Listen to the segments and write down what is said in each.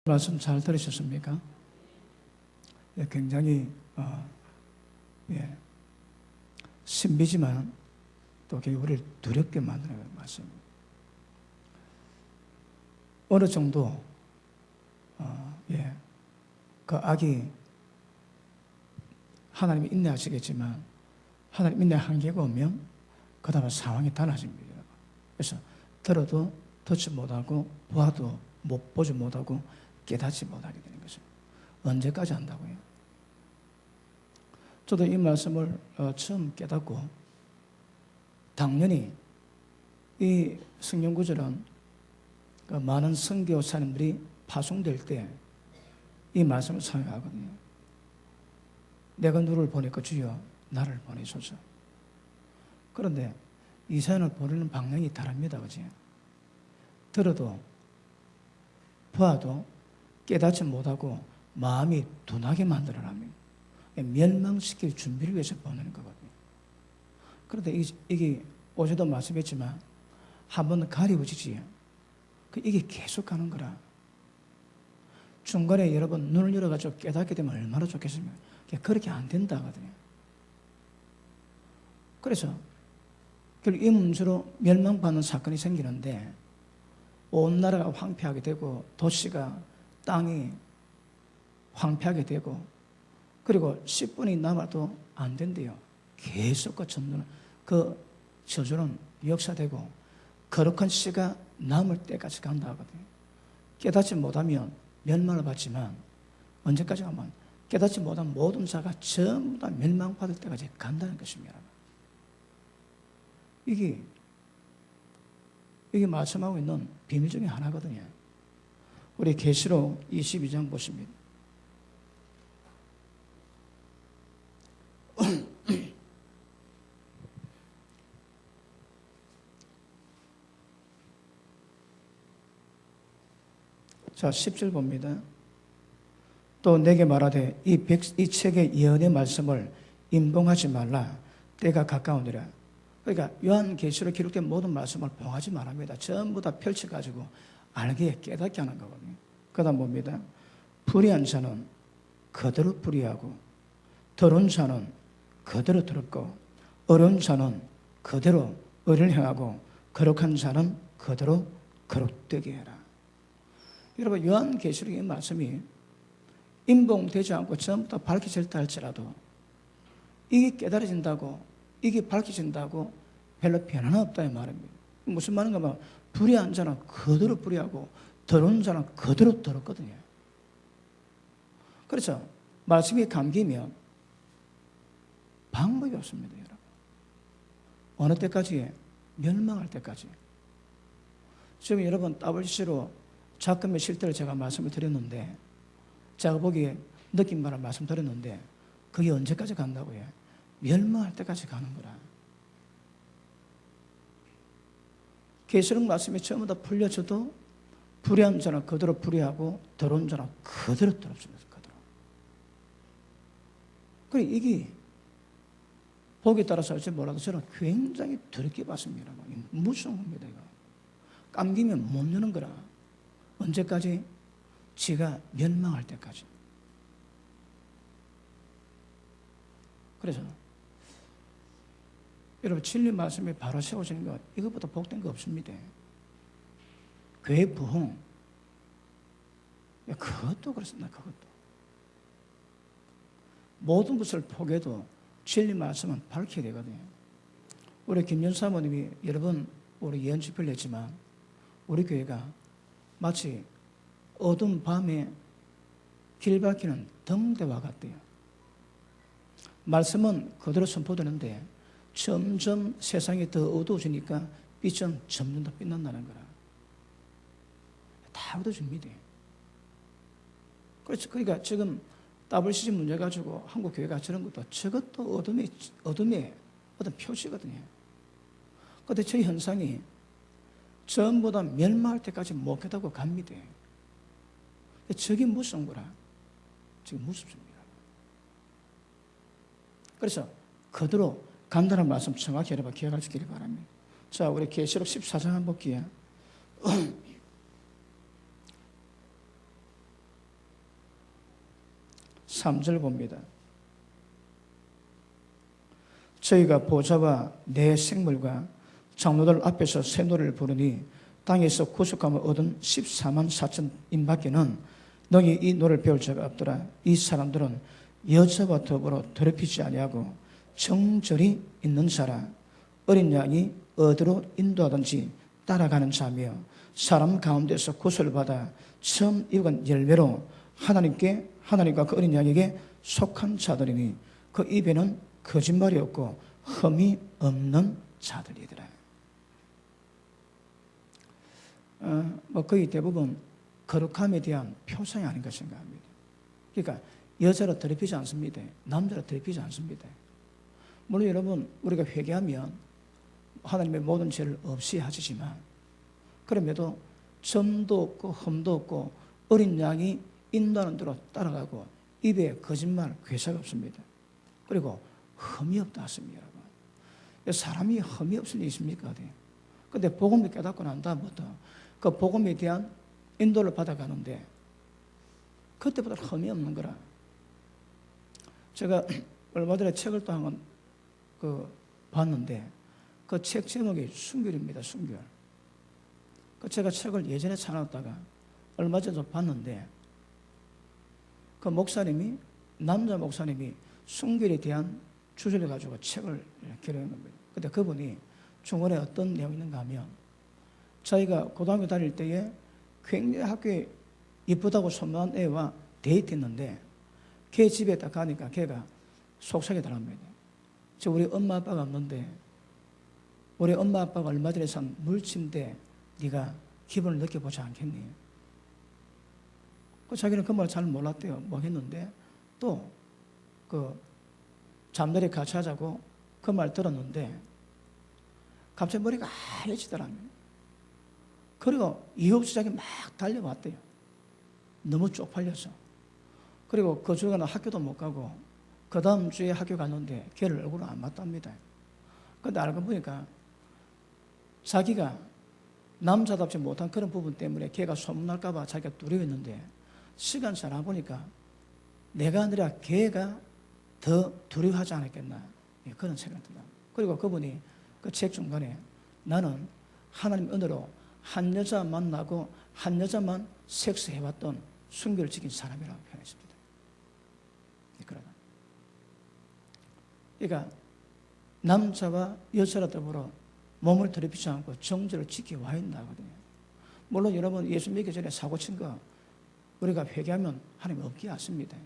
말씀 잘 들으셨습니까? 굉장히 신비지만 또 우리를 두렵게 만드는 말씀입니다. 어느 정도 그 악이 하나님이 인내하시겠지만 하나님 인내 한계가 오면 그 다음에 상황이 달라집니다. 그래서 들어도 듣지 못하고 보아도 보지 못하고 깨닫지 못하게 되는 것입니다. 언제까지 한다고요? 저도 이 말씀을 처음 깨닫고 당연히 이 성경 구절은 많은 선교사님들이 파송될 때 이 말씀을 사용하거든요. 내가 누를 보내까 주여 나를 보내소서. 그런데 이 사연을 보내는 방향이 다릅니다. 그지? 들어도 보아도 깨닫지 못하고 마음이 둔하게 만들어냅니다. 멸망시킬 준비를 위해서 보내는 거거든요. 그런데 이게 어제도 말씀했지만 한번 가리워지지 이게 계속 가는 거라. 중간에 여러분 눈을 열어가지고 깨닫게 되면 얼마나 좋겠습니까? 그렇게 안 된다거든요. 그래서 결국 이 문제로 멸망받는 사건이 생기는데 온 나라가 황폐하게 되고 도시가 땅이 황폐하게 되고 그리고 10분이 남아도 안 된대요. 계속 그 저주는 역사되고 거룩한 씨가 남을 때까지 간다 하거든요. 깨닫지 못하면 멸망을 받지만 언제까지 가면 깨닫지 못한 모든 자가 전부 다 멸망받을 때까지 간다는 것입니다. 이게 말씀하고 있는 비밀 중에 하나거든요. 우리 계시록 22장 보십니다. 자, 10절 봅니다. 또 내게 말하되 이 책의 예언의 말씀을 임봉하지 말라. 때가 가까우니라. 그러니까 요한계시록 기록된 모든 말씀을 봉하지 말합니다. 전부 다 펼쳐가지고 알게 깨닫게 하는 거거든요. 그 다음 봅니다. 불의한 자는 그대로 불의하고 더러운 자는 그대로 더럽고 어려운 자는 그대로 의를 행하고 거룩한 자는 그대로 거룩되게 해라. 여러분 요한계시록의 말씀이 임봉되지 않고 전부 다 밝혀졌다 할지라도 이게 깨달아진다고 이게 밝혀진다고 별로 변화는 없다 이 말입니다. 무슨 말인가 하면 불의한 자는 그대로 불의하고 더러운 자는 그대로 더럽거든요. 그래서 말씀이 감기면 방법이 없습니다. 여러분. 어느 때까지? 멸망할 때까지. 지금 여러분 WC로 작금의 실태를 제가 말씀을 드렸는데 제가 보기에 느낀 바를 말씀드렸는데 그게 언제까지 간다고요? 멸망할 때까지 가는 거라. 계시록 말씀이 전부 다 풀려져도 불의한 자는 그대로 불의하고 더러운 자는 그대로 더럽습니다. 그대로. 그래 이게 보기에 따라서 할지 몰라도 저는 굉장히 더럽게 봤습니다. 무서운 겁니다. 이거. 감기면 못 여는 거라. 언제까지? 지가 멸망할 때까지. 그래서 여러분 진리 말씀이 바로 세워지는 것 이것보다 복된 거 없습니다. 교회 부흥 그것도 그렇습니다. 그것도 모든 것을 포기해도 진리 말씀은 밝혀야 되거든요. 우리 김연 사모님이 여러 번 우리 예언 집회를 했지만 우리 교회가 마치 어두운 밤에 길 밝히는 등대와 같대요. 말씀은 그대로 선포되는데 점점 세상이 더 어두워지니까 빛은 점점 더 빛난다는 거라. 다 얻어줍니다. 그렇죠. 그러니까 지금 WCG 문제 가지고 한국 교회가 저런 것도 저것도 어둠의 어떤 표시거든요. 그런데 저 현상이 전부 다 멸망할 때까지 못 깨닫고 갑니다. 저게 무서운 거라. 지금 무섭습니다. 그래서 그대로 간단한 말씀 정확히 여러분 기억할 수 있기를 바랍니다. 자, 우리 계시록 14장 한번 볼게요. 3절 봅니다. 저희가 보좌와 내 생물과 장로들 앞에서 새 노래를 부르니 땅에서 구속함을 얻은 14만 4천인밖에는 너희 이 노래를 배울 자가 없더라. 이 사람들은 여자와 더불어 더럽히지 아니하고 정절이 있는 자라. 어린 양이 어디로 인도하든지 따라가는 자며 사람 가운데서 구속을 받아 처음 입은 열매로 하나님과 그 어린 양에게 속한 자들이니 그 입에는 거짓말이 없고 흠이 없는 자들이더라. 거의 대부분 거룩함에 대한 표상이 아닌가 생각합니다. 그러니까 여자를 더럽히지 않습니다. 남자를 더럽히지 않습니다. 물론 여러분 우리가 회개하면 하나님의 모든 죄를 없이 하시지만 그럼에도 점도 없고 흠도 없고 어린 양이 인도하는 대로 따라가고 입에 거짓말, 괴사가 없습니다. 그리고 흠이 없다 하십니다. 여러분. 사람이 흠이 없을 리 있습니까? 그런데 복음을 깨닫고 난 다음부터 그 복음에 대한 인도를 받아가는데 그때보다 흠이 없는 거라. 제가 얼마 전에 책을 또 한 권 봤는데 그 책 제목이 순결입니다. 순결. 제가 책을 예전에 사놨다가 얼마 전에 봤는데 그 목사님이 남자 목사님이 순결에 대한 주제를 가지고 책을 기록한 겁니다. 근데 그분이 중간에 어떤 내용이 있는가 하면 자기가 고등학교 다닐 때에 굉장히 학교에 이쁘다고 소문난 애와 데이트했는데 걔 집에 딱 가니까 걔가 속삭이더랍니다. 저 우리 엄마 아빠가 없는데 우리 엄마 아빠가 얼마 전에 산 물침대 네가 기분을 느껴보지 않겠니? 자기는 그 말을 잘 몰랐대요. 뭐 했는데 또 잠자리 같이 하자고 그 말 들었는데 갑자기 머리가 하얘지더라고요. 그리고 이유 없이 자기 막 달려왔대요. 너무 쪽팔려서. 그리고 그 주에는 학교도 못 가고 그 다음 주에 학교 갔는데 걔를 얼굴을 안 봤답니다. 그런데 알고 보니까 자기가 남자답지 못한 그런 부분 때문에 걔가 소문날까 봐 자기가 두려워했는데 시간 지나 보니까 내가 아니라 걔가 더 두려워하지 않았겠나 그런 생각이 듭니다. 그리고 그분이 그 책 중간에 나는 하나님 은혜로 한 여자 만나고 한 여자만 섹스해왔던 순결을 지킨 사람이라고 표현했습니다. 그러니까 남자와 여자라 더불어 몸을 더럽히지 않고 정절을 지켜와야 한다거든요. 물론 여러분 예수 믿기 전에 사고 친 거 우리가 회개하면 하나님 없게 하십니다.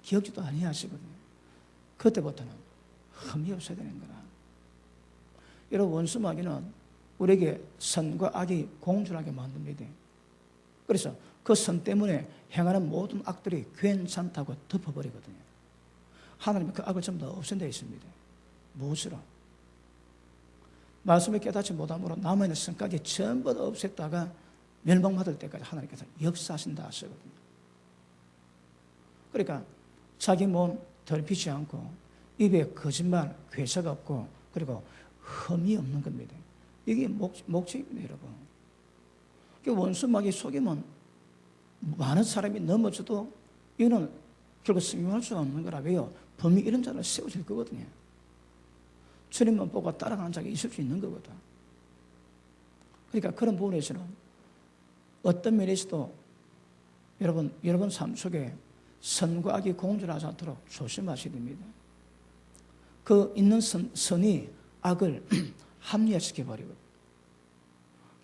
기억지도 아니하시거든요. 그때부터는 흠이 없어야 되는 거라. 여러분 원수 마귀는 우리에게 선과 악이 공존하게 만듭니다. 그래서 그 선 때문에 행하는 모든 악들이 괜찮다고 덮어버리거든요. 하나님은 그 악을 전부 다 없앤데 있습니다. 무엇으로? 말씀을 깨닫지 못함으로 남아있는 성격이 전부 다 없앴다가 멸망받을 때까지 하나님께서 역사하신다 하시거든요. 그러니까 자기 몸 더럽히지 않고 입에 거짓말, 괴사가 없고 그리고 흠이 없는 겁니다. 이게 목적입니다, 여러분. 원수막이 속이면 많은 사람이 넘어져도 이거는 결국 승용할 수 없는 거라. 왜요? 범위 이런 자를 세워질 거거든요. 주님만 보고 따라가는 자가 있을 수 있는 거거든. 그러니까 그런 부분에서는 어떤 면에서도 여러분 삶 속에 선과 악이 공존하지 않도록 조심하셔야 됩니다. 그 있는 선이 악을 합리화시켜버리거든요.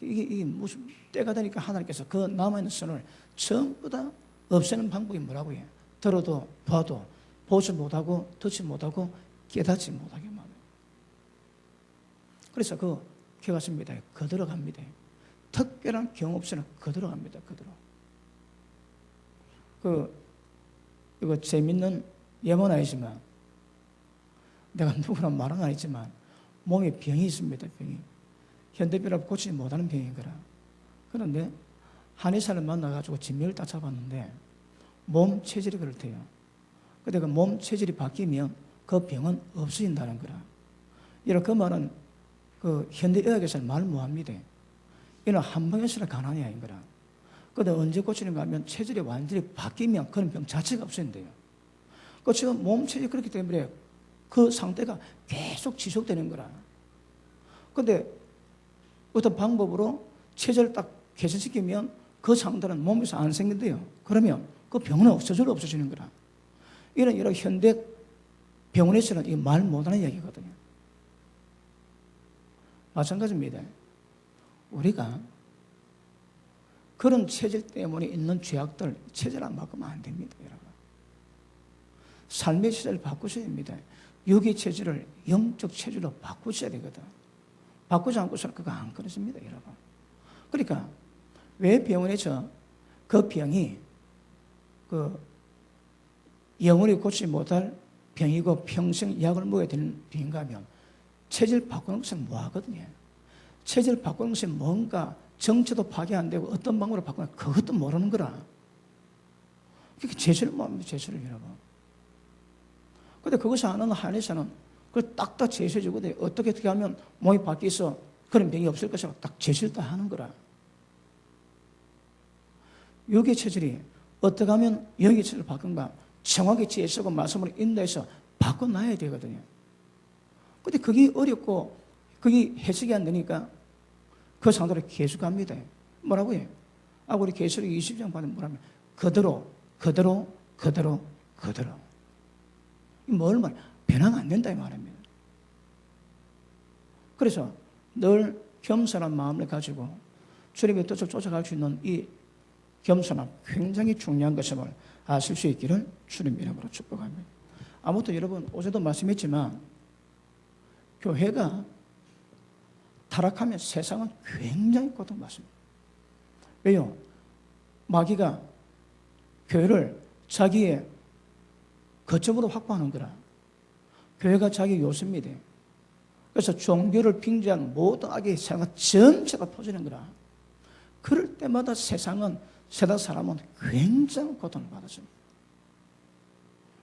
이게 무슨 때가 되니까 하나님께서 그 남아있는 선을 전부 다 없애는 방법이 뭐라고 해요? 들어도 봐도 보지 못하고 듣지 못하고 깨닫지 못하게 만들어요. 그래서 개가십니다. 거들어갑니다. 특별한 경우 없이는 거들어갑니다. 이거 재밌는 예문 아니지만 내가 누구나 말은 아니지만 몸에 병이 있습니다. 병이. 현대병이라고 고치지 못하는 병인 거라. 그런데 한의사를 만나가지고 진맥을 딱 잡았는데 몸 체질이 그렇대요. 근데 그 몸 체질이 바뀌면 그 병은 없어진다는 거라. 이런 그 말은 현대의학에서는 말 못합니다. 이는 한방에서는 가난이 아닌 거라. 그런데 언제 고치는가 하면 체질이 완전히 바뀌면 그런 병 자체가 없어진대요. 그 지금 몸 체질이 그렇기 때문에 그 상태가 계속 지속되는 거라. 근데 어떤 방법으로 체질을 딱 개선시키면 그 상태는 몸에서 안 생긴대요. 그러면 그 병은 없어지는 거라. 이런 여러 현대 병원에서는 이 말 못하는 얘기거든요. 마찬가지입니다. 우리가 그런 체질 때문에 있는 죄악들 체질 안 바꾸면 안 됩니다, 여러분. 삶의 체질을 바꾸셔야 됩니다. 육의 체질을 영적 체질로 바꾸셔야 되거든. 바꾸지 않고서는 그거 안 끊어집니다, 여러분. 그러니까 왜 병원에서 그 병이 그 영원히 고치지 못할 병이고 평생 약을 먹어야 되는 병인가 하면 체질 바꾸는 것은 뭐하거든요. 체질 바꾸는 것이 뭔가 정체도 파괴 안 되고 어떤 방법으로 바꾸나 그것도 모르는 거라. 그렇게 제시를 모릅니다. 제시를 여러분. 근데 그것이 아는 한에서는 그걸 딱딱 제시해 주거든요. 어떻게 하면 몸이 바뀌어서 그런 병이 없을 것이라고 딱 제시를 다 하는 거라. 육의 체질이 어떻게 하면 영의 체질을 바꾼가 정확히 제시하고 말씀으로 인도해서 바꿔놔야 되거든요. 근데 그게 어렵고 그게 해석이 안 되니까 그 상태로 계속 갑니다. 뭐라고 해요? 우리 계시록 20장 보면 뭐라면 그대로. 뭘 말? 변화가 안 된다 이 말입니다. 그래서 늘 겸손한 마음을 가지고 주님의 뜻을 쫓아갈 수 있는 이 겸손함 굉장히 중요한 것임을 아실 수 있기를 주님 이름으로 축복합니다. 아무튼 여러분 어제도 말씀했지만 교회가 타락하면 세상은 굉장히 고통받습니다. 왜요? 마귀가 교회를 자기의 거점으로 확보하는 거라. 교회가 자기 요새입니다. 그래서 종교를 빙자한 모든 악의 세상 전체가 퍼지는 거라. 그럴 때마다 세상 사람은 굉장히 고통을 받았습니다.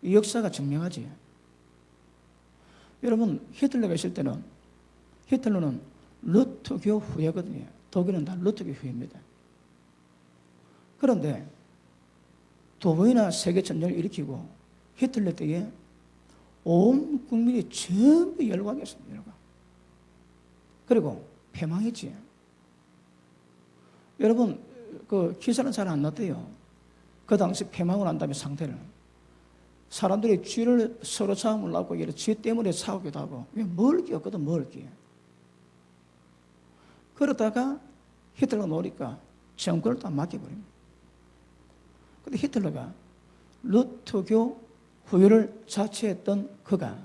이 역사가 증명하지. 여러분 히틀러가 있을 때는 히틀러는 루터교 후예거든요. 독일은 다 루터교 후예입니다. 그런데 두 번이나 세계전쟁을 일으키고 히틀러 때에 온 국민이 전부 열광했습니다. 열광. 그리고 패망했지. 여러분 그 기사는 잘 안 났대요. 그 당시 패망을 한 다음에 상태를 사람들이 쥐를 서로 싸움을 나고 쥐 때문에 싸우기도 하고 뭘 끼었거든 뭘 끼어. 그러다가 히틀러가 노니까 정권을 다 맡겨버립니다. 근데 히틀러가 루터교 후예를 자처했던 그가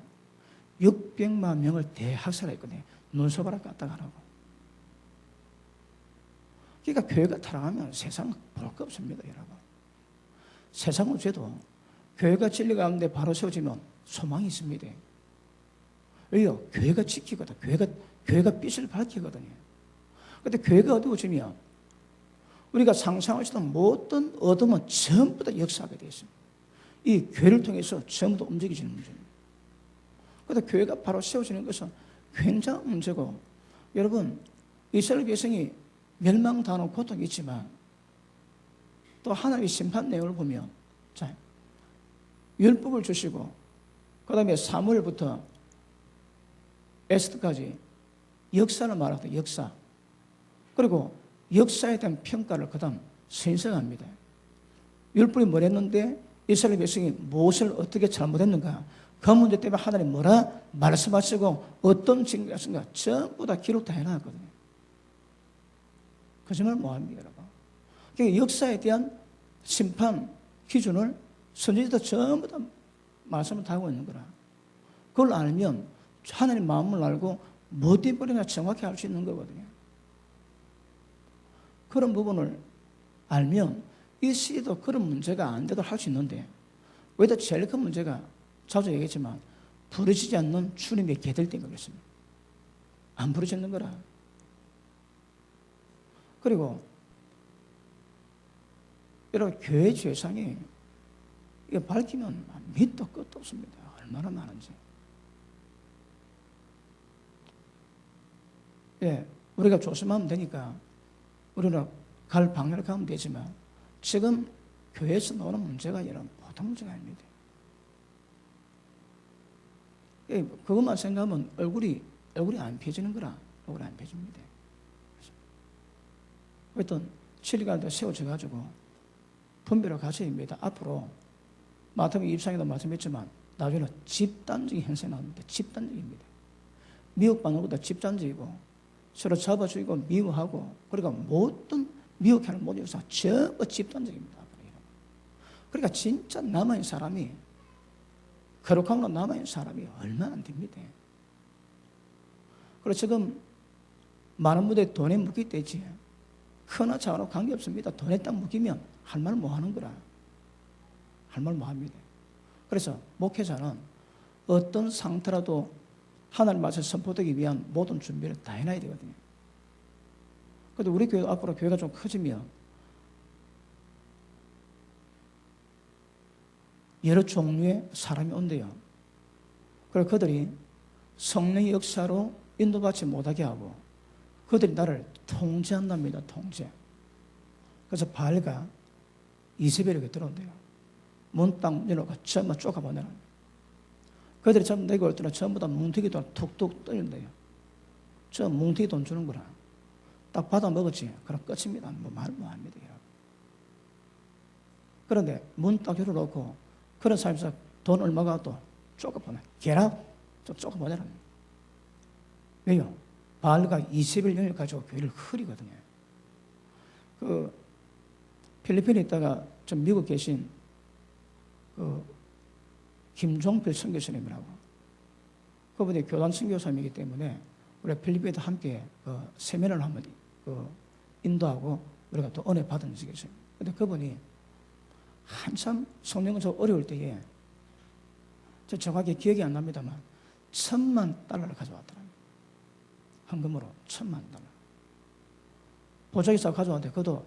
600만 명을 대학살했거든요. 눈썹하라 까딱하라고. 그러니까 교회가 타락하면 세상은 볼 거 없습니다, 여러분. 세상은 죄도 교회가 진리 가운데 바로 세워지면 소망이 있습니다. 왜요? 교회가 지키거든. 교회가 빛을 밝히거든요. 근데 교회가 어두워지면 우리가 상상할 수 없는 모든 어둠은 전부 다 역사하게 되어 있습니다. 이 교회를 통해서 전부 다 움직이지는 문제입니다. 그런데 교회가 바로 세워지는 것은 굉장한 문제고, 여러분 이스라엘 백성이 멸망당하는 고통이 있지만 또 하나님의 심판 내용을 보면 자, 율법을 주시고 그 다음에 사무엘부터 에스더까지 역사를 말하다 역사, 그리고 역사에 대한 평가를 그 다음 신성합니다. 율법이 뭘 했는데 이스라엘 백성이 무엇을 어떻게 잘못했는가, 그 문제 때문에 하나님 뭐라 말씀하시고 어떤 징계가 있는가 전부 다 기록 다 해놨거든요. 거짓말 뭐합니까 여러분? 그러니까 역사에 대한 심판 기준을 선지자들 전부 다 말씀을 다 하고 있는 거라. 그걸 알면 하나님 마음을 알고 무엇이 버리나 정확히 알 수 있는 거거든요. 그런 부분을 알면 이 시대도 그런 문제가 안 돼도 할 수 있는데, 왜냐하면 제일 큰 문제가 자주 얘기했지만 부르시지 않는 주님의 개들 때문에 그렇습니다. 안 부르짖는 거라. 그리고 여러분 교회 죄상이 이거 밝히면 밑도 끝도 없습니다. 얼마나 많은지. 예, 우리가 조심하면 되니까 우리는 갈 방향을 가면 되지만 지금 교회에서 나오는 문제가 여러분 보통 문제가 아닙니다. 그것만 생각하면 얼굴이 안 펴지는 거라. 얼굴이 안 펴집니다. 어떤 7일간도 세워져가지고 분별을 가져야 됩니다. 앞으로 마태복음 24장에도 말씀했지만 나중에는 집단적인 현상이 나옵니다. 집단적입니다. 미혹받는 것보다 집단적이고 서로 잡아주고 미워하고 그러니까 모든 미혹하는 모든 역사 전부 집단적입니다. 그러니까 진짜 남아있는 사람이 거룩함으로 남아있는 사람이 얼마 안 됩니다. 그리고 지금 많은 분들이 돈에 묶일 때지 크나 작으나 관계없습니다. 돈에 딱 묶이면 할 말 뭐 하는 거라. 할 말 뭐 합니다. 그래서 목회자는 어떤 상태라도 하나님 말씀 선포되기 위한 모든 준비를 다 해놔야 되거든요. 그런데 우리 교회 앞으로 교회가 좀 커지면 여러 종류의 사람이 온대요. 그리고 그들이 성령의 역사로 인도받지 못하게 하고 그들이 나를 통제한답니다. 통제. 그래서 바알과 이세벨에게 들어온대요. 문 딱 열어가 전부 쫓아보내라. 그들이 전부 내게 올 때는 전부 다 뭉태기 돈 툭툭 떨린대요. 저 뭉태기 돈 주는 거라. 딱 받아 먹었지. 그럼 끝입니다. 뭐 말 뭐 합니다. 그런데 문 딱 열어놓고 그런 사람에서 돈 얼마가 또 쫓아보내. 계란 좀 쫓아보내라. 왜요? 바알과 이세벨 영역 가지고 교회를 흐리거든요. 그 필리핀에 있다가 좀 미국 계신 그 김종필 선교사님이라고 그분이 교단 선교사님이기 때문에 우리가 필리핀에도 함께 세미나를 한번 인도하고 우리가 또 은혜 받은 적이 있어요. 그런데 그분이 한참 성령은 저 어려울 때에 저 정확히 기억이 안 납니다만 $10,000,000를 가져왔더라고요. 헌금으로 $10,000,000. 보자기사 가져왔는데 그것도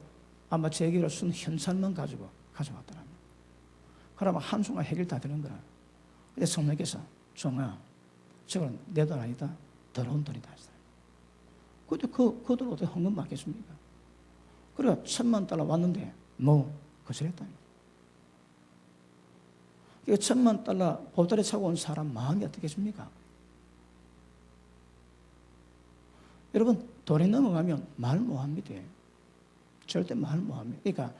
아마 제 얘기로 순 현찰만 가지고 가져왔더라고요. 그러면 한순간 해결 다 되는 거라. 근데 성령께서 종아, 저건 내 돈 아니다. 더러운 돈이다 하시더라고요. 근데 그 돈 어떻게 헌금 받겠습니까? 그래 $10,000,000 왔는데 뭐 거절했다니. $10,000,000 보따리 차고 온 사람 마음이 어떻겠습니까? 여러분 돈이 넘어가면 말 못합니다. 절대 말 못합니다. 그러니까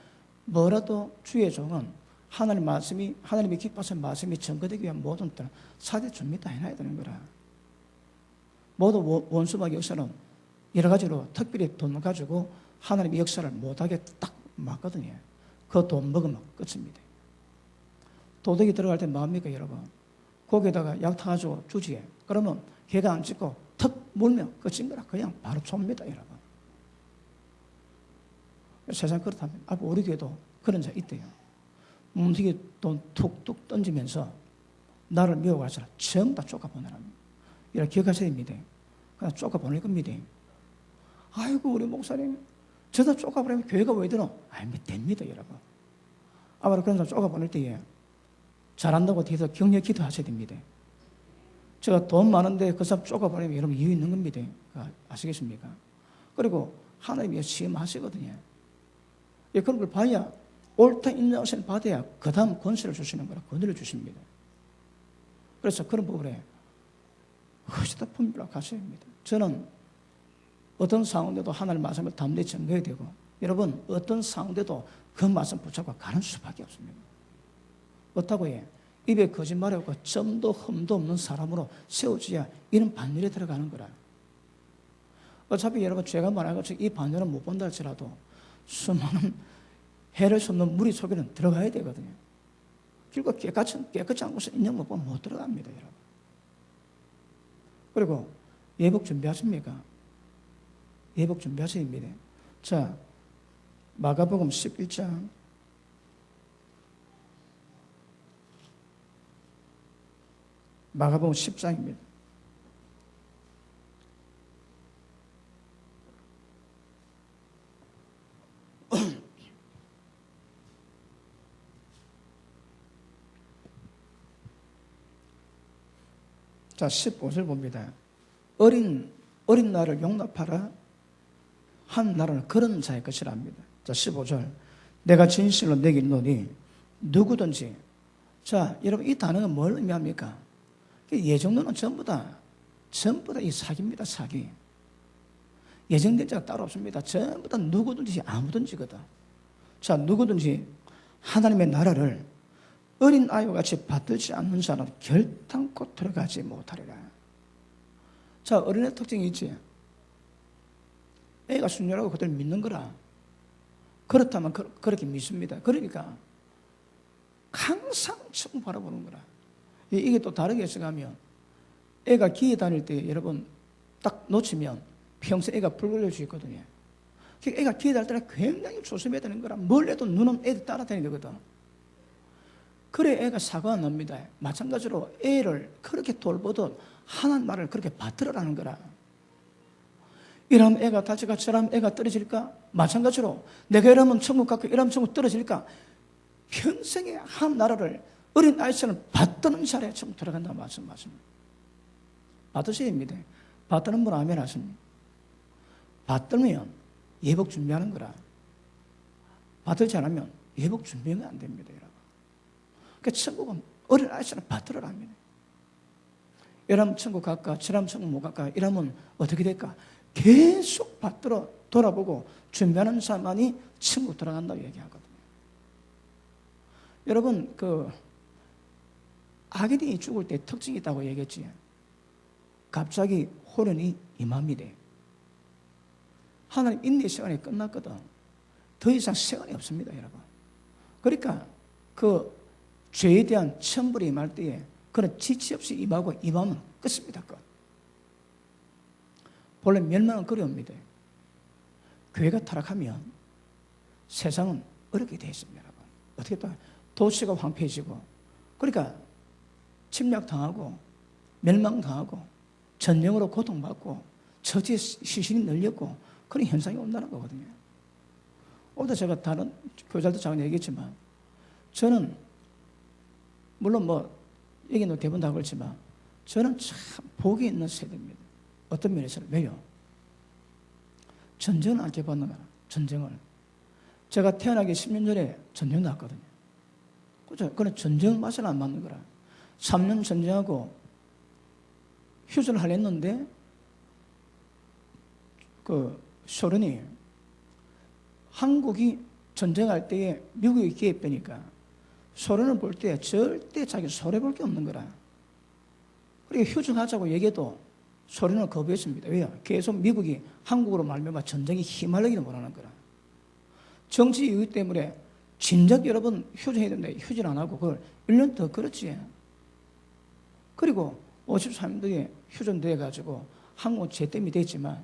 뭐라도 주의 종은 하나님 말씀이 하나님이 기뻐하시는 말씀이 전거되기 위한 모든 것들을 사대 줍니다. 해놔야 되는 거라. 모두 원수막 역사는 여러 가지로 특별히 돈 가지고 하나님의 역사를 못하게 딱 막거든요. 그 돈 먹으면 끝입니다. 도둑이 들어갈 때 뭐합니까 여러분? 거기에다가 약 타가지고 주지. 그러면 걔가 안 찍고 턱 물면 끝인 거라. 그냥 바로 쏩니다 여러분. 세상 그렇다면 우리 교회도 그런 자 있대요. 뭉티기 돈 툭툭 던지면서 나를 미워가지고 전부 다 쫓아보내랍니다. 이렇게 기억하셔야 됩니다. 그냥 쫓아보낼 겁니다. 아이고 우리 목사님 저다 쫓아보내면 교회가 왜 되노? 됩니다 여러분. 아마도 그런 사람 쫓아보낼 때에 잘한다고 뒤에서 격려 기도하셔야 됩니다. 제가 돈 많은데 그 사람 쫓아보내면 여러분 이유 있는 겁니다. 아시겠습니까? 그리고 하나님이 시험하시거든요. 그런 걸 봐야 옳다 인정하시는 받아야 그 다음 권세를 주시는 거라 권위를 주십니다. 그래서 그런 부분에 어디다 분별하고 가셔야 합니다. 저는 어떤 상황에도 하나님 말씀을 담대히 전거해야 되고 여러분 어떤 상황에도 그 말씀 붙잡고 가는 수밖에 없습니다. 어떻다고 해? 입에 거짓말하고 점도 흠도 없는 사람으로 세워져야 이런 반열에 들어가는 거라. 어차피 여러분 죄가 많아가지고 이 반열은 못 본다 할지라도 수많은 해를 쏟는 무리 속에는 들어가야 되거든요. 결국 깨끗이 않고서 인정 못 보면 못 들어갑니다, 여러분. 그리고 예복 준비하십니까? 예복 준비하셔야 됩니다. 자, 마가복음 11장 마가복음 10장입니다. 자, 15절 봅니다. 어린 나를 용납하라. 한 나라는 그런 자의 것이라 합니다. 자, 15절. 내가 진실로 내게 이르노니 누구든지. 자, 여러분 이 단어가 뭘 의미합니까? 예정론은 전부 다 이 사기입니다, 사기. 예정된 자가 따로 없습니다. 전부 다 누구든지 아무든지거든. 자, 누구든지 하나님의 나라를 어린 아이와 같이 받들지 않는 자는 결단코 들어가지 못하리라. 자, 어린애 특징이 있지. 애가 순결하고 그들 믿는 거라. 그렇다면 그렇게 믿습니다. 그러니까 항상 청 바라보는 거라. 이게 또 다르게 해석하면 애가 기에 다닐 때 여러분 딱 놓치면 평생 애가 불 걸릴 수 있거든요. 애가 기에 다닐 때는 굉장히 조심해야 되는 거라. 뭘 해도 눈은 애들 따라다니는 거거든. 그래 애가 사고가 안 납니다. 마찬가지로 애를 그렇게 돌보듯 하나님 말을 그렇게 받들으라는 거라. 이러면 애가 다칠까? 저러면 애가 떨어질까? 마찬가지로 내가 이러면 천국 갈까? 이러면 천국 떨어질까? 평생에 한 나라를 어린 아이처럼 받드는 자리에 천국 들어간다는 말씀하십니다. 받으셔야 됩니다. 받드는 분 아멘 하십니다. 받들면 예복 준비하는 거라. 받들지 않으면 예복 준비하면 안 됩니다, 여러분. 그러니까 천국은 어린 아이처럼 받들으라 합니다. 이러면 천국 갈까? 저러면 천국 못 갈까? 이러면 어떻게 될까? 계속 받들어 돌아보고 준비하는 사람만이 천국 들어간다고 얘기하거든요. 여러분, 악인이 죽을 때 특징이 있다고 얘기했지. 갑자기 호련이 임합니다. 하나님 인내 시간이 끝났거든. 더 이상 시간이 없습니다, 여러분. 그러니까 죄에 대한 천벌이 임할 때에 그는 지체 없이 임하면 끝입니다. 본래 멸망은 그리웁니다. 교회가 타락하면 세상은 어렵게 되어 있습니다, 여러분. 어떻게 또 도시가 황폐해지고, 그러니까 침략당하고 멸망당하고 전쟁으로 고통받고 처지의 시신이 널렸고 그런 현상이 온다는 거거든요. 오늘 제가 다른 교사들도 잠깐 얘기했지만 저는 물론 얘기는 대부분 다 그렇지만 저는 참 복이 있는 세대입니다. 어떤 면에서는. 왜요? 전쟁을 안 해봤는 거야. 전쟁을. 제가 태어나기 10년 전에 전쟁 나왔거든요. 그죠? 그건 전쟁 맛을 안 맞는 거라. 3년 전쟁하고 휴전을 하려 했는데 소련이 한국이 전쟁할 때에 미국이 개입되니까 소련을 볼 때 절대 자기 손해볼 게 없는 거라. 그러니까 휴전하자고 얘기해도 소련은 거부했습니다. 왜요? 계속 미국이 한국으로 말미암아 전쟁이 휘말리기를 원하는 거라. 정치 이유 때문에 진작 여러분 휴전해야 되는데 휴전 안 하고 그걸 1년 더 그렇지. 그리고 53년도에 휴전돼가지고 한국은 제땜이 됐지만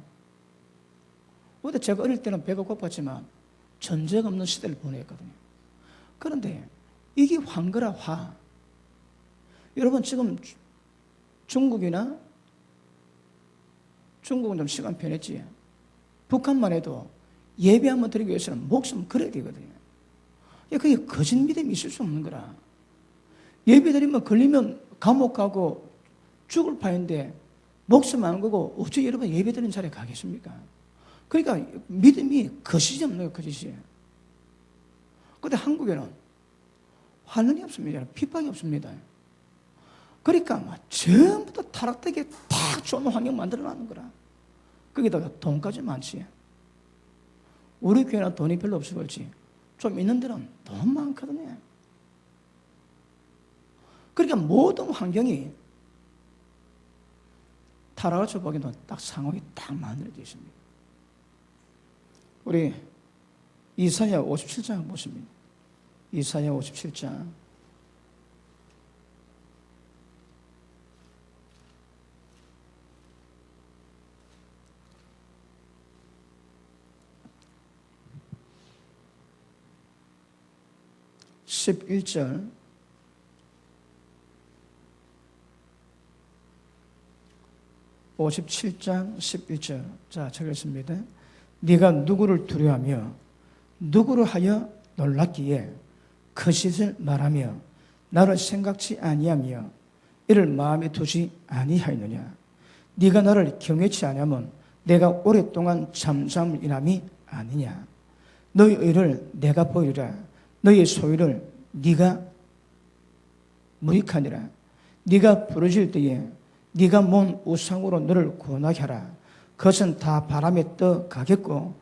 근데 제가 어릴 때는 배가 고팠지만 전쟁 없는 시대를 보냈거든요. 그런데 이게 황거라 화. 여러분 지금 중국은 좀 시간 편했지. 북한만 해도 예배 한번 드리기 위해서는 목숨 걸어야 되거든요. 그게 거짓 믿음이 있을 수 없는 거라. 예배 드리면 걸리면 감옥 가고 죽을 판인데 목숨 안 걸고 어째 여러분 예배 드리는 자리에 가겠습니까? 그러니까 믿음이 거짓이 없는 거예요, 거짓이. 그런데 한국에는 환란이 없습니다. 핍박이 없습니다. 그러니까 전부 다 타락되게 딱 좋은 환경 만들어놨는 거라. 거기다가 돈까지 많지. 우리 교회는 돈이 별로 없어 그렇지. 좀 있는 데는 돈 많거든요. 그러니까 모든 환경이 타락을 쳐보기에는 딱 상황이 딱 만들어져 있습니다. 우리 이사야 57장 보십니다. 이사야 57장 11절 57장 11절 자, 적겠습니다. 네가 누구를 두려워하며 누구를 하여 놀랐기에 거짓을 말하며 나를 생각지 아니하며 이를 마음에 두지 아니하였느냐. 네가 나를 경외치 아니하면 내가 오랫동안 잠잠을 인함이 아니냐. 너희 의를 내가 보이리라. 너희의 소유를 네가 무익하니라. 네가 부러질 때에 네가 모은 우상으로 너를 구원하게 하라. 그것은 다 바람에 떠가겠고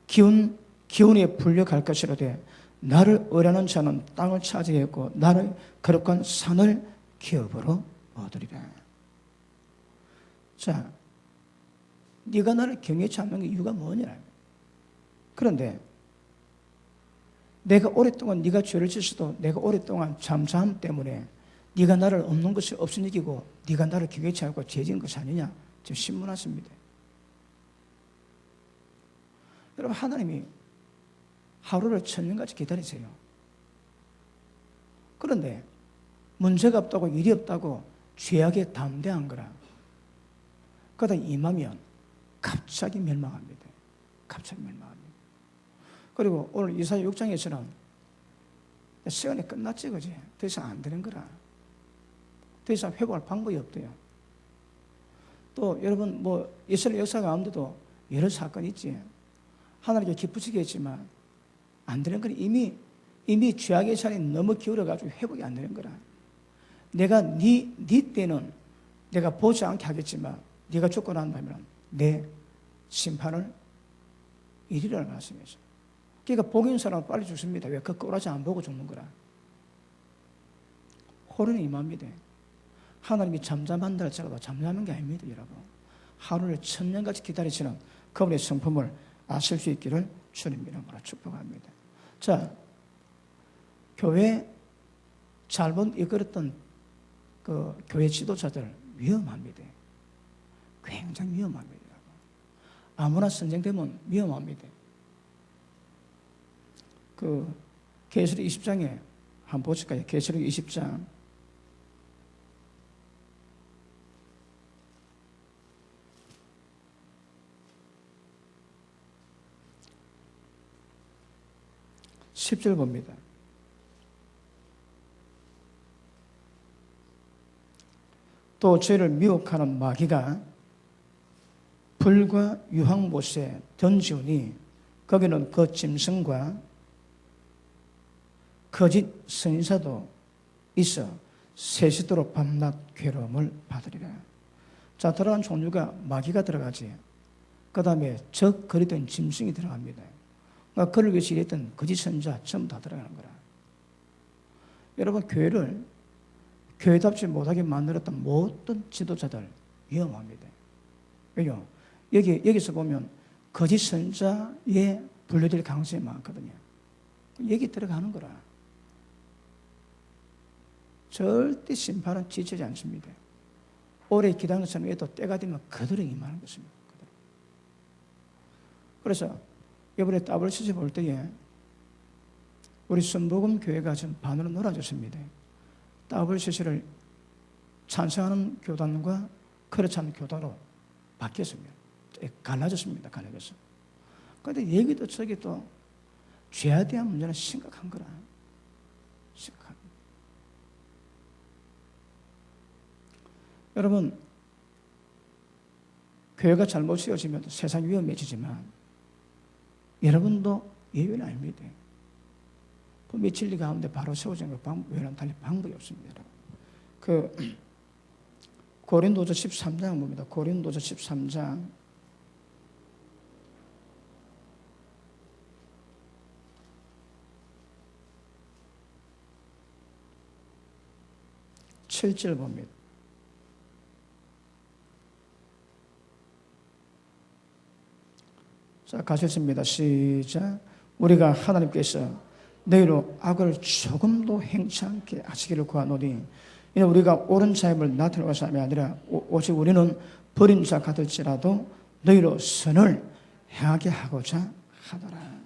기운에 불려갈 것이로되 나를 의뢰하는 자는 땅을 차지했고 나를 거룩한 산을 기업으로 얻으리라. 자, 네가 나를 경외치 않는 게 이유가 뭐냐? 그런데 내가 오랫동안 네가 죄를 짓어도 내가 오랫동안 잠잠 때문에 네가 나를 없는 것이 없은 얘기고 네가 나를 경외치 않고 죄진 것이 아니냐? 지금 신문하십니다. 여러분, 하나님이 하루를 1000년같이 기다리세요. 그런데 문제가 없다고 일이 없다고 죄악에 담대한 거라. 그러다 임하면 갑자기 멸망합니다. 갑자기 멸망합니다. 그리고 오늘 이사야 6장에서는 시간이 끝났지, 그지? 더 이상 안 되는 거라. 더 이상 회복할 방법이 없대요. 또 여러분, 이스라엘 역사 가운데도 여러 사건이 있지. 하나님께 기쁘시게 했지만 안 되는 거라. 이미 죄악의 살이 너무 기울어가지고 회복이 안 되는 거라. 내가 네 때는 내가 보지 않게 하겠지만 네가 죽고 난다면 내 심판을 이리라는 말씀이죠. 그러니까 복 있는 사람은 빨리 죽습니다. 왜? 그 꼬라지 안 보고 죽는 거라. 호련이 임합니다. 하나님이 잠잠한다 할지라도 잠잠한 게 아닙니다, 여러분. 하루를 1000년같이 기다리시는 그분의 성품을 아실 수 있기를 주님 이름으로 축복합니다. 자, 교회 잘못 이끌었던 그 교회 지도자들 위험합니다. 굉장히 위험합니다. 아무나 선정되면 위험합니다. 그 계시록 20장에 한번 보실까요? 계시록 20장 10절 봅니다. 또 죄를 미혹하는 마귀가 불과 유황못에 던지우니 거기는 그 짐승과 거짓 선지자도 있어 세시도록 밤낮 괴로움을 받으리라. 자, 들어간 종류가 마귀가 들어가지. 그 다음에 적거리던 짐승이 들어갑니다. 그러니까 그를 위해서 일했던 거짓 선지자 전부 다 들어가는 거라. 여러분, 교회를 교회답지 못하게 만들었던 모든 지도자들 위험합니다. 왜요? 여기서 보면 거짓 선지자에 분류될 가능성이 많거든요. 여기 들어가는 거라. 절대 심판은 지체하지 않습니다. 오래 기다리는 사람에도 때가 되면 그대로 임하는 것입니다. 그대로. 그래서 이번에 WCC 볼 때에 우리 순복음 교회가 지금 반으로 놀아졌습니다. WCC를 찬성하는 교단과 그렇지 않은 교단으로 바뀌었습니다. 갈라졌습니다. 갈라졌어. 그런데 여기도 저기도 죄에 대한 문제는 심각한 거라. 심각합니다. 여러분, 교회가 잘못 세워지면 세상이 위험해지지만 여러분도 예외는 아닙니다. 분명히 진리 가운데 바로 세워진 것 외에는 달리 방법이 없습니다. 그 고린도서 13장 봅니다. 고린도서 13장 7절 봅니다. 자, 가셨습니다. 시작. 우리가 하나님께서 너희로 악을 조금도 행치 않게 하시기를 구하노니 이는 우리가 옳은 자임을 나타내고자 함이 아니라 오직 우리는 버린 자 같을지라도 너희로 선을 행하게 하고자 하더라.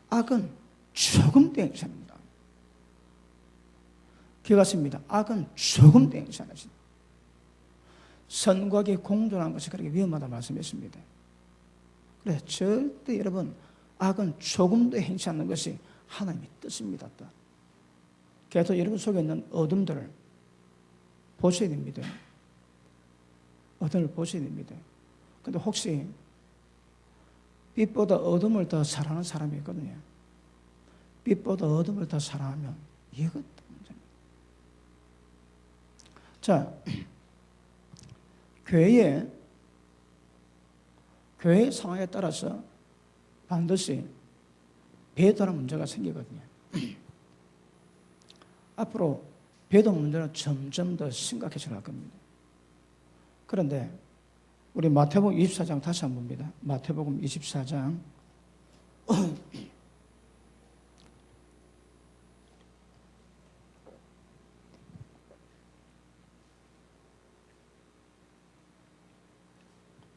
악은 조금도 행치 않는다. 기억하십니다. 악은 조금도 행치 않으신다. 선과 악이 공존하는 것이 그렇게 위험하다 말씀했습니다. 그래, 절대 여러분 악은 조금도 행치 않는 것이 하나님의 뜻입니다. 그래서 여러분 속에 있는 어둠들을 보셔야 됩니다. 어둠을 보셔야 됩니다. 근데 혹시 빛보다 어둠을 더 사랑하는 사람이 있거든요. 빛보다 어둠을 더 사랑하면 이것도 문제입니다. 자, 교회의 상황에 따라서 반드시 배도라는 문제가 생기거든요. 앞으로 배도 문제는 점점 더 심각해져 갈 겁니다. 그런데 우리 마태복음 24장 다시 한번 봅니다. 마태복음 24장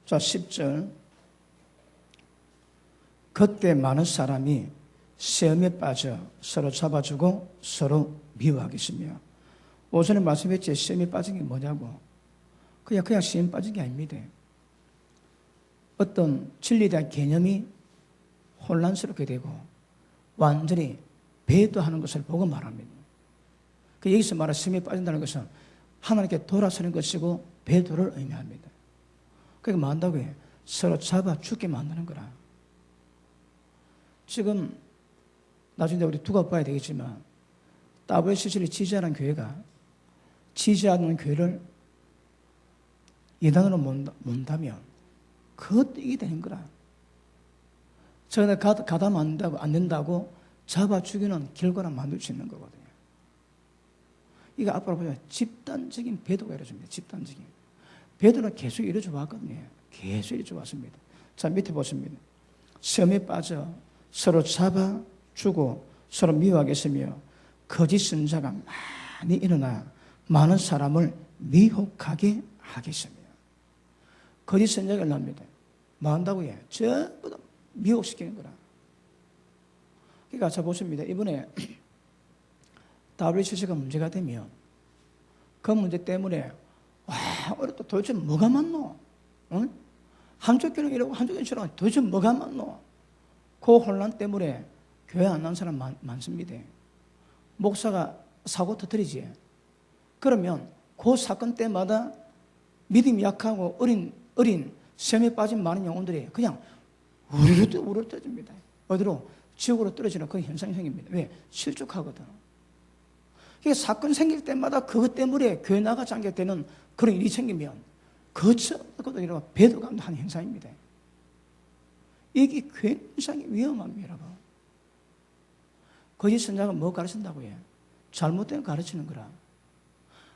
자, 10절. 그때 많은 사람이 시험에 빠져 서로 잡아주고 서로 미워하겠으며. 오전에 말씀했지, 시험에 빠진 게 뭐냐고. 그냥 시험 빠진 게 아닙니다. 어떤 진리에 대한 개념이 혼란스럽게 되고 완전히 배도하는 것을 보고 말합니다. 여기서 말하는 시험에 빠진다는 것은 하나님께 돌아서는 것이고 배도를 의미합니다. 그러니까 뭐 한다고 해? 서로 잡아 죽게 만드는 거라. 지금 나중에 우리 두고 봐야 되겠지만 WCC를 지지하는 교회가 지지하는 교회를 예단으로 몬다면 그것도 이게 되는 거라. 저는 가담 안 된다고 잡아 죽이는 결과를 만들 수 있는 거거든요. 이거 앞으로 보면 집단적인 배도가 이루어집니다. 집단적인. 배도는 계속 이루어져 왔거든요. 계속 이루어져 왔습니다. 자, 밑에 보십니다. 시험에 빠져 서로 잡아주고 서로 미워하겠으며 거짓 선자가 많이 일어나 많은 사람을 미혹하게 하겠으며. 거짓 선자가 일어납니다. 뭐 한다고 해? 전부 다 미혹시키는 거라. 그러니까 자 보십니다. 이번에 WCC가 문제가 되면 그 문제 때문에 와, 우리 또 도대체 뭐가 맞노? 응? 한쪽 교회는 이러고 한쪽 교회는 저러고 도대체 뭐가 맞노? 그 혼란 때문에 교회 안 나온 사람 많습니다. 목사가 사고 터뜨리지. 그러면 그 사건 때마다 믿음이 약하고 어린 시험에 빠진 많은 영혼들이 그냥 우르르 떨어집니다. 어디로? 지옥으로 떨어지는 그 현상이 생깁니다. 왜? 실족하거든. 그러니까 사건 생길 때마다 그것 때문에 교회 나가지 않게 되는 그런 일이 생기면 그것도 배도감도 한 현상입니다. 이게 굉장히 위험합니다, 여러분. 거짓 선자가 뭐 가르친다고 해요? 잘못된 거 가르치는 거라.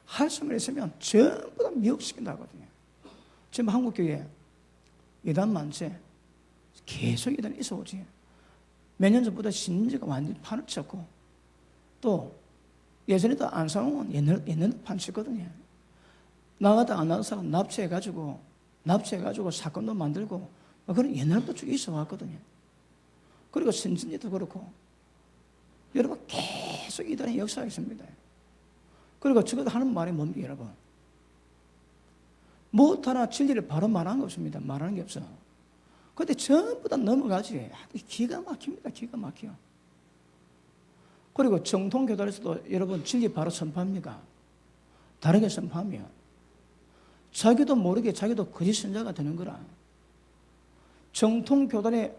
할수만 있으면 전부 다 미혹시킨다 하거든요. 지금 한국교회에 이단 만세 계속 이단이 있어 오지. 몇 년 전부터 신지가 완전히 판을 쳤고 또 예전에도 안상홍은 옛날에 판 쳤거든요. 나가다 안 나온 사람 납치해가지고 사건도 만들고 그런 옛날부터 쭉 있어 왔거든요. 그리고 신진지도 그렇고 여러분 계속 이단의 역사가 있습니다. 그리고 저것도 하는 말이 뭡니까 여러분? 무엇 하나 진리를 바로 말하는 게 없습니다. 말하는 게 없어. 근데 전부 다 넘어가지. 기가 막힙니다. 기가 막혀. 그리고 정통교단에서도 여러분 진리 바로 선포합니까? 다르게 선포하면 자기도 모르게 자기도 거짓 선자가 되는 거라. 정통교단에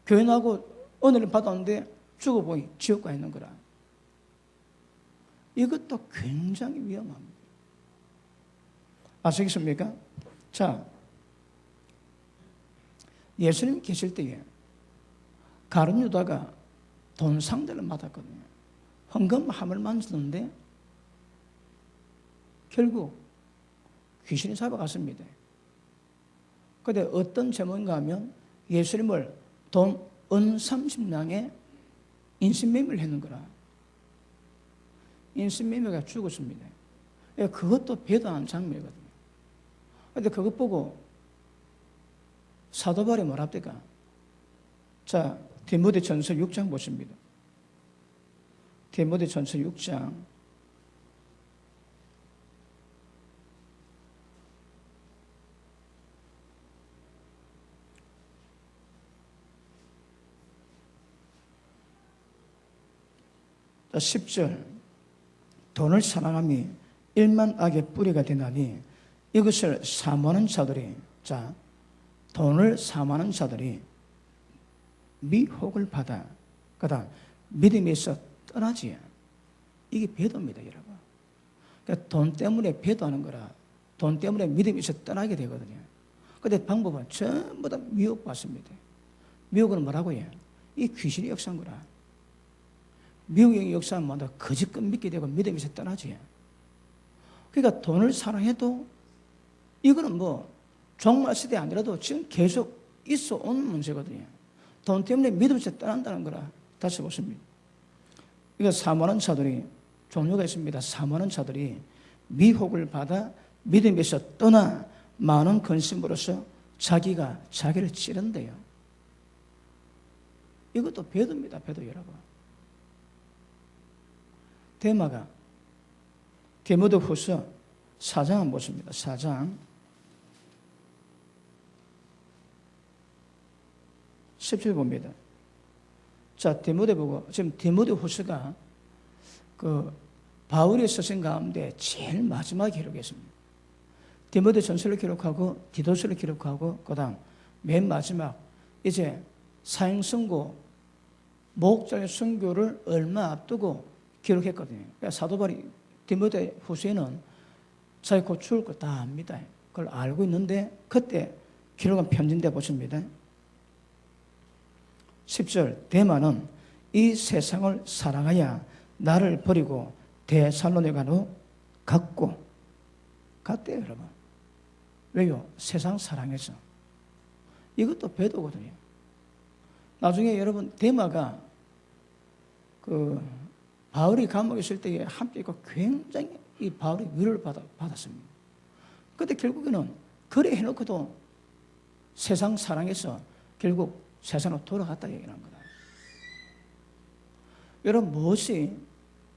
교회 나고 은혜를 받았는데 죽어보니 지옥 가 있는 거라. 이것도 굉장히 위험합니다. 아시겠습니까? 자, 예수님 계실 때에 가룟 유다가 돈 상대를 맡았거든요. 헌금함을 만졌는데 결국 귀신이 잡아갔습니다. 그런데 어떤 제목인가 하면 예수님을 돈 은 30냥에 인신매매를 했는 거라. 인신매매가 죽었습니다. 그것도 배도한 장면이거든요. 그런데 그것 보고 사도 바울이 뭐랍니까? 자, 디모데전서 6장 보십니다. 디모데전서 6장 10절. 돈을 사랑함이 일만 악의 뿌리가 되나니 이것을 사모하는 자들이, 자, 돈을 사모하는 자들이 미혹을 받아 그다음 믿음에서 떠나지. 이게 배도입니다, 여러분. 그러니까 돈 때문에 배도하는 거라. 돈 때문에 믿음에서 떠나게 되거든요. 근데 방법은 전부 다 미혹받습니다. 미혹은 뭐라고 해요? 이 귀신이 역사한 거라. 미혹의 역사는 뭐다? 거짓것 믿게 되고 믿음에서 떠나지. 그러니까 돈을 사랑해도 이거는 뭐 종말 시대 아니라도 지금 계속 있어 온 문제거든요. 돈 때문에 믿음에서 떠난다는 거라. 다시 보십니다. 이거 사모하는 자들이 종류가 있습니다. 사모하는 자들이 미혹을 받아 믿음에서 떠나 많은 근심으로써 자기가 자기를 찌른대요. 이것도 배도입니다. 배도 여러분. 데마가 디모데후서 4장 한번 보십니다. 4장 17절 봅니다. 자, 디모데 보고 지금 디모데후서가 그 바울의 서신 가운데 제일 마지막 기록이었습니다. 디모데 전서를 기록하고 디도서를 기록하고 그다음 맨 마지막 이제 사형선고 목장의 선교를 얼마 앞두고 기록했거든요. 그러니까 사도 바울이 디모데 후서에는 자기 곧 죽을 거 다 압니다. 그걸 알고 있는데 그때 기록한 편지인데 보십니다. 10절 데마는 이 세상을 사랑하여 나를 버리고 데살로니가로 갔대요, 여러분. 왜요? 세상 사랑해서. 이것도 배도거든요. 나중에 여러분 데마가 그 바울이 감옥에 있을 때에 함께 있고 굉장히 이 바울이 위로를 받았습니다. 그런데 결국에는 그래 해놓고도 세상 사랑해서 결국 세상으로 돌아갔다 얘기하는 거다. 여러분 무엇이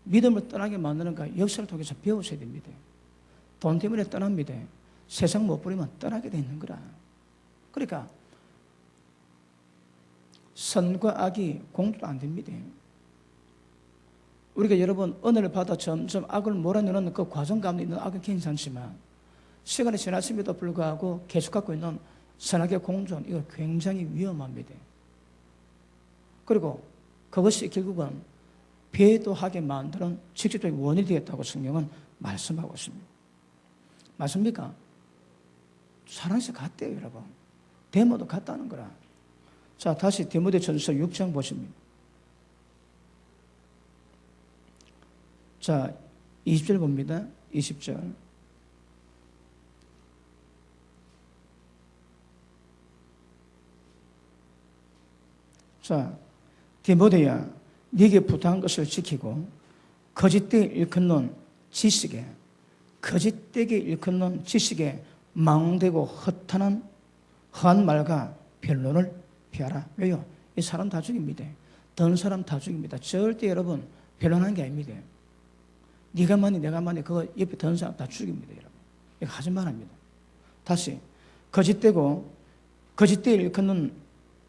믿음을 떠나게 만드는가 역사를 통해서 배우셔야 됩니다. 돈 때문에 떠납니다. 세상 못 버리면 떠나게 돼 있는 거라. 그러니까 선과 악이 공존 안 됩니다. 우리가 여러분 은혜를 받아 점점 악을 몰아내는 그 과정 가운데 있는 악은 괜찮지만 시간이 지났음에도 불구하고 계속 갖고 있는 선악의 공존, 이거 굉장히 위험합니다. 그리고 그것이 결국은 배도하게 만드는 직접적인 원인이 되었다고 성경은 말씀하고 있습니다. 맞습니까? 사랑해서 갔대요, 여러분. 데모도 갔다는 거라. 자, 다시 디모데전서 6장 보십니다. 자, 20절 봅니다. 20절. 자, 디모데야, 네게 부탁한 것을 지키고 거짓되게 일컫는 지식에 망대고 허한 말과 변론을 피하라. 왜요? 이 사람 다 죽입니다. 든 사람 다 죽입니다. 절대 여러분 변론하는 게 아닙니다. 네가 많이 내가 많이 그거 옆에 든 사람 다 죽입니다. 여러분. 이거 하지 말합니다. 다시 거짓되게 일컫는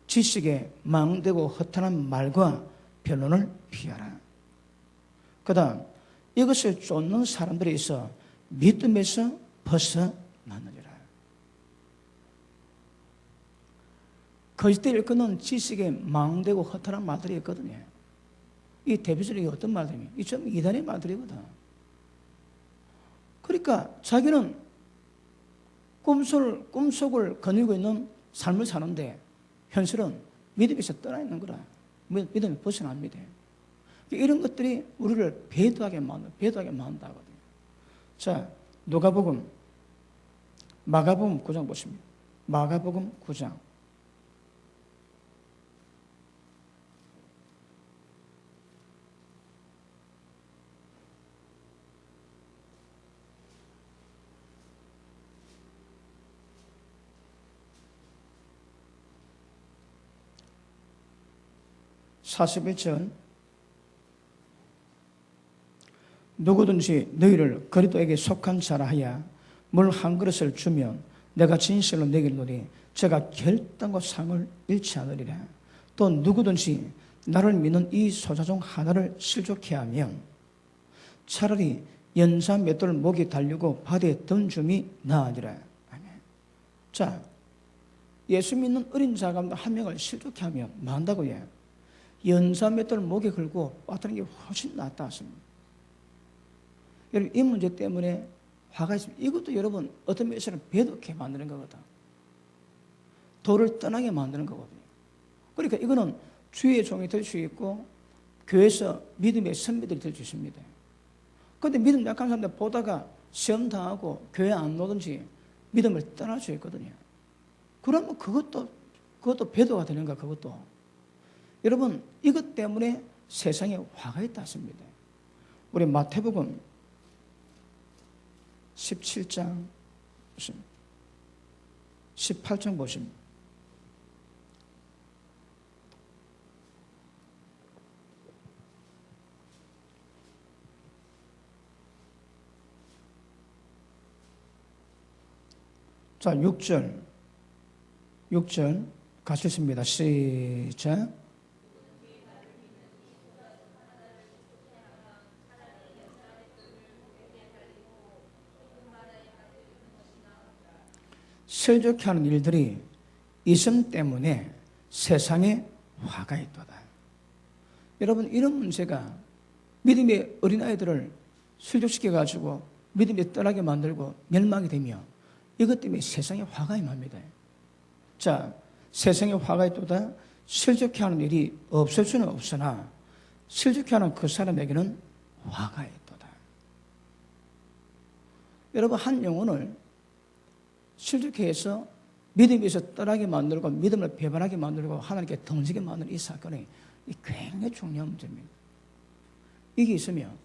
지식에 망대고 허탄한 말과 변론을 피하라. 그 다음 이것을 쫓는 사람들이 있어 믿음에서 벗어나느니라. 거짓되게 일컫는 지식에 망대고 허탄한 말들이 있거든요. 이 대표적인 어떤 말들이냐? 이 좀 이단의 말들이거든. 그러니까 자기는 꿈속을 거닐고 있는 삶을 사는데 현실은 믿음에서 떠나 있는 거라. 믿음이 벗어납니다. 이런 것들이 우리를 배도하게 만든다거든요. 자, 누가복음, 마가복음 9장 보십니다. 마가복음 9장. (41절) 누구든지 너희를 그리스도에게 속한 자라 하여 물 한 그릇을 주면 내가 진실로 내게 이르노니 제가 결단과 상을 잃지 않으리라. 또 누구든지 나를 믿는 이 소자 중 하나를 실족해 하면 차라리 연사 맷돌 목이 달리고 바다에 던줌이 나으리라. 아멘. 자, 예수 믿는 어린 자 가운데 한 명을 실족해 하면 뭐 한다고요? 연사 맷돌 목에 걸고 빠뜨리는 게 훨씬 낫다 하십니다. 여러분, 이 문제 때문에 화가 있습니다. 이것도 여러분 어떤 면에서는 배도케 만드는 거거든. 도를 떠나게 만드는 거거든요. 그러니까 이거는 주의 종이 될 수 있고 교회에서 믿음의 선배들이 될 수 있습니다. 그런데 믿음 약한 사람들 보다가 시험 당하고 교회 안 오든지 믿음을 떠날 수 있거든요. 그러면 그것도 배도가 되는 거야. 그것도. 여러분, 이것 때문에 세상에 화가 있다 했습니다. 우리 마태복음 17장 18장 보십니다. 자, 6절 같이 읽습니다. 시작. 슬쩍게 하는 일들이 있음 때문에 세상에 화가 있도다. 여러분, 이런 문제가 믿음의 어린아이들을 슬쩍시켜가지고 믿음이 떠나게 만들고 멸망이 되며 이것 때문에 세상에 화가 임합니다. 자, 세상에 화가 있도다. 슬쩍게 하는 일이 없을 수는 없으나 슬쩍게 하는 그 사람에게는 화가 있도다. 여러분, 한 영혼을 슬쩍게 해서 믿음에서 떠나게 만들고 믿음을 배반하게 만들고 하나님께 던지게 만드는 이 사건이 굉장히 중요한 문제입니다. 이게 있으면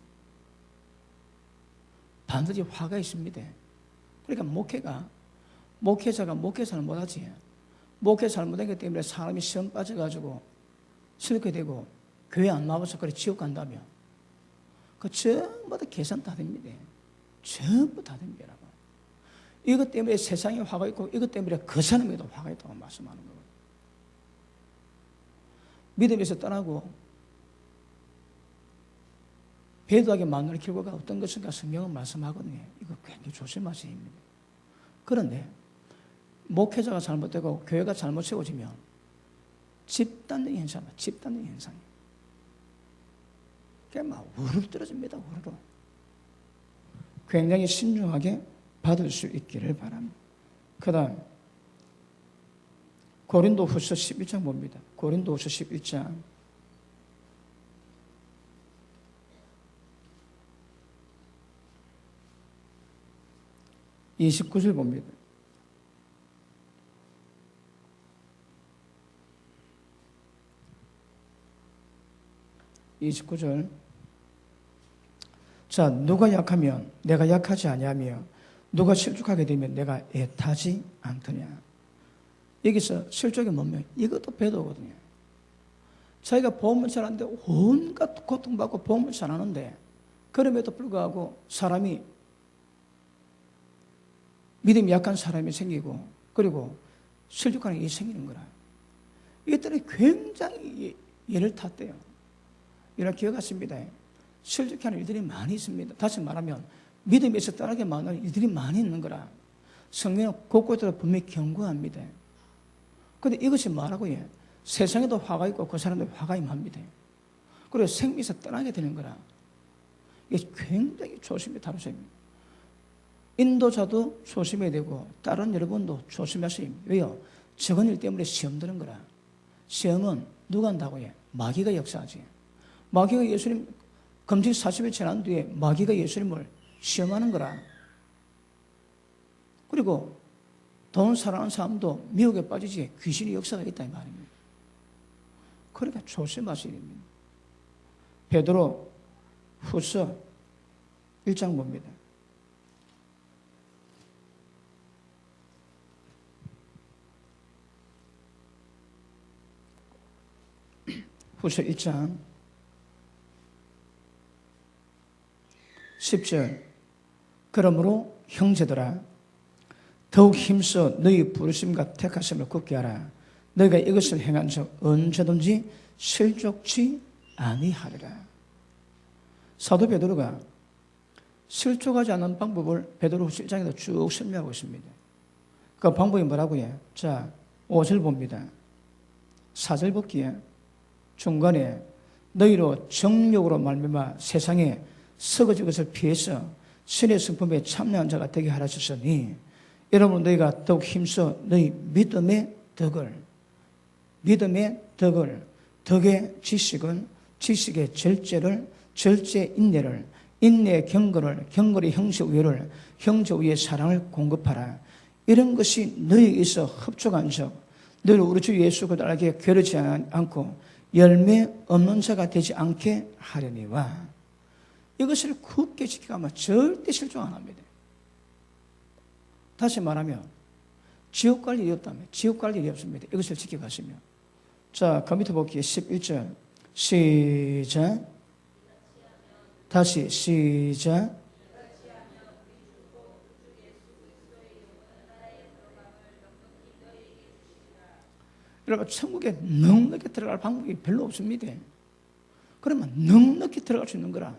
반드시 화가 있습니다. 그러니까 목회자가 목회 잘못하지. 목회 잘못하기 때문에 사람이 시험 빠져가지고 슬프게 되고 교회 안 나와서 그래 지옥 간다며. 그 전부 다 계산 다 됩니다. 전부 다 됩니다. 이것 때문에 세상에 화가 있고 이것 때문에 그 사람에도 화가 있다고 말씀하는 거거든요. 믿음에서 떠나고 배도하게 만드는 결과가 어떤 것인가 성경은 말씀하거든요. 이거 굉장히 조심하셔야 합니다. 그런데 목회자가 잘못되고 교회가 잘못 세워지면 집단적인 현상이에요. 집단적인 현상이에요. 그냥 막 우르르 떨어집니다. 우르르. 굉장히 신중하게 받을 수 있기를 바랍니다. 그 다음 고린도후서 11장 봅니다. 고린도후서 11장 29절 봅니다. 자, 누가 약하면 내가 약하지 아니하며 누가 실족하게 되면 내가 애타지 않더냐. 여기서 실족이 뭐면 이것도 배도거든요. 자기가 보험을 잘하는데 온갖 고통받고 보험을 잘하는데 그럼에도 불구하고 사람이 믿음이 약한 사람이 생기고 그리고 실족하는 일이 생기는 거라. 이것들이 굉장히 예를 탔대요. 이런 기억 같습니다. 실족하는 일들이 많이 있습니다. 다시 말하면 믿음에서 떠나게 만드는 일들이 많이 있는 거라. 성경은 곳곳으로 분명히 경고합니다. 그런데 이것이 뭐라고요? 세상에도 화가 있고 그 사람도 화가 임합니다. 그리고 생명에서 떠나게 되는 거라. 이게 굉장히 조심히 다루셔야 합니다. 인도자도 조심해야 되고 다른 여러분도 조심하셔야 합니다. 왜요? 적은 일 때문에 시험 드는 거라. 시험은 누가 한다고 해? 마귀가 역사하지. 마귀가 예수님 금식 40일 지난 뒤에 마귀가 예수님을 시험하는 거라. 그리고 돈 사랑하는 사람도 미혹에 빠지지 귀신의 역사가 있다 이 말입니다. 그러니까 조심하셔야 됩니다. 베드로 후서 1장 봅니다. 후서 1장 10절 그러므로 형제들아 더욱 힘써 너희 부르심과 택하심을 굳게 하라. 너희가 이것을 행한 적 언제든지 실족치 아니하리라. 사도 베드로가 실족하지 않는 방법을 베드로후서 1장에서 쭉 설명하고 있습니다. 그 방법이 뭐라고요? 자, 5절 봅니다. 4절 볼게요. 중간에 너희로 정욕으로 말미암아 세상에 썩어질 것을 피해서 신의 성품에 참여한 자가 되게 하라 하셨으니 여러분 너희가 더욱 힘써 너희 믿음의 덕의 지식은 지식의 절제를 절제 인내를 인내의 경건을 경건의 형제 우애를 형제 우애의 사랑을 공급하라. 이런 것이 너희에게서 흡족한 적 너희를 우리 주 예수 그리스도에게 게으르지 않고 열매 없는 자가 되지 않게 하려니와 이것을 굳게 지켜가면 절대 실종 안 합니다. 다시 말하면 지옥 갈 일이 없다면 지옥 갈 일이 없습니다. 이것을 지켜가시면 자, 그 밑에 볼게요. 11절 시작 다시 시작 여러분 천국에 넉넉히 들어갈 방법이 별로 없습니다. 그러면 넉넉히 들어갈 수 있는 거라.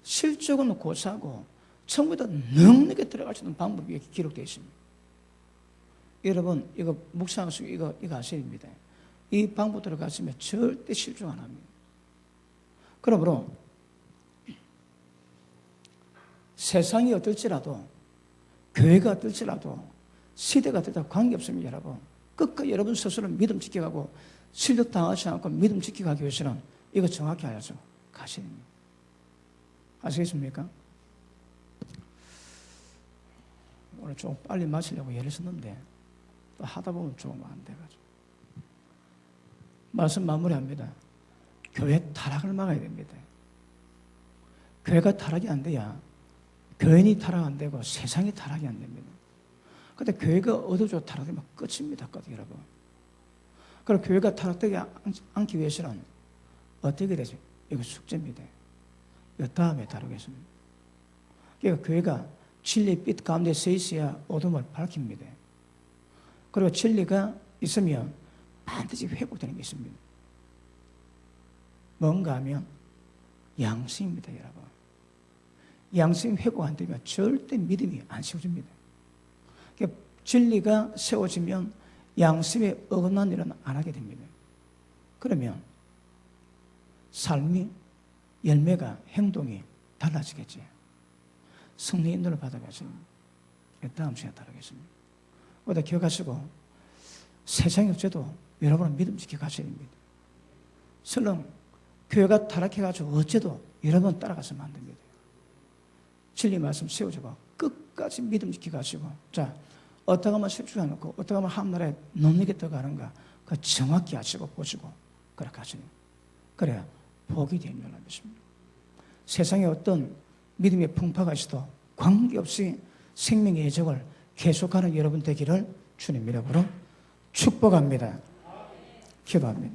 실적은 고사하고 천국에도 넉넉히 들어갈 수 있는 방법이 이렇게 기록되어 있습니다. 여러분 이거 묵상하시고 이거 아셔야 됩니다. 이 방법 들어갔으면 절대 실종 안 합니다. 그러므로 세상이 어떨지라도 교회가 어떨지라도 시대가 어떨지라도 관계없습니다. 여러분 끝까지 여러분 스스로 믿음 지켜가고 실력 당하지 않고 믿음 지켜가기 위해서는 이거 정확히 알아서 가셔야 됩니다. 아시겠습니까? 오늘 좀 빨리 마치려고 예를 썼는데 또 하다 보면 조금 안 돼가지고 말씀 마무리합니다. 교회 타락을 막아야 됩니다. 교회가 타락이 안 돼야 교인이 타락 안 되고 세상이 타락이 안 됩니다. 근데 교회가 어두워져 타락되면 끝입니다. 끝 여러분. 그럼 교회가 타락되지 않기 위해서는 어떻게 되죠? 이거 숙제입니다. 이거 다음에 다루겠습니다. 그러니까 교회가 진리 빛 가운데 서 있어야 어둠을 밝힙니다. 그리고 진리가 있으면 반드시 회복되는 게 있습니다. 뭔가 하면 양심입니다, 여러분. 양심 회복 안 되면 절대 믿음이 안 세워집니다. 그러니까 진리가 세워지면 양심에 어긋난 일은 안 하게 됩니다. 그러면 삶이 열매가 행동이 달라지겠지. 성령의 인도를 받아가십니다. 다음 시간에 다루겠습니다. 오늘 기억하시고 세상이 어째도 여러분은 믿음 지켜 가셔야 됩니다. 설령 교회가 타락해가지고 어째도 여러분 따라가서는 안 됩니다. 진리 말씀 세워주고 끝까지 믿음 지켜 가시고 자 어떻게 하면 실추해놓고 어떻게 하면 하늘에 넉넉히 들어가는가 그 정확히 아시고 보시고 그렇게 하시는 그래야 복이 되는 줄 믿습니다. 세상에 어떤 믿음의 풍파가 있어도 관계없이 생명의 예정을 계속하는 여러분 되기를 주님 이름으로 축복합니다. 기도합니다.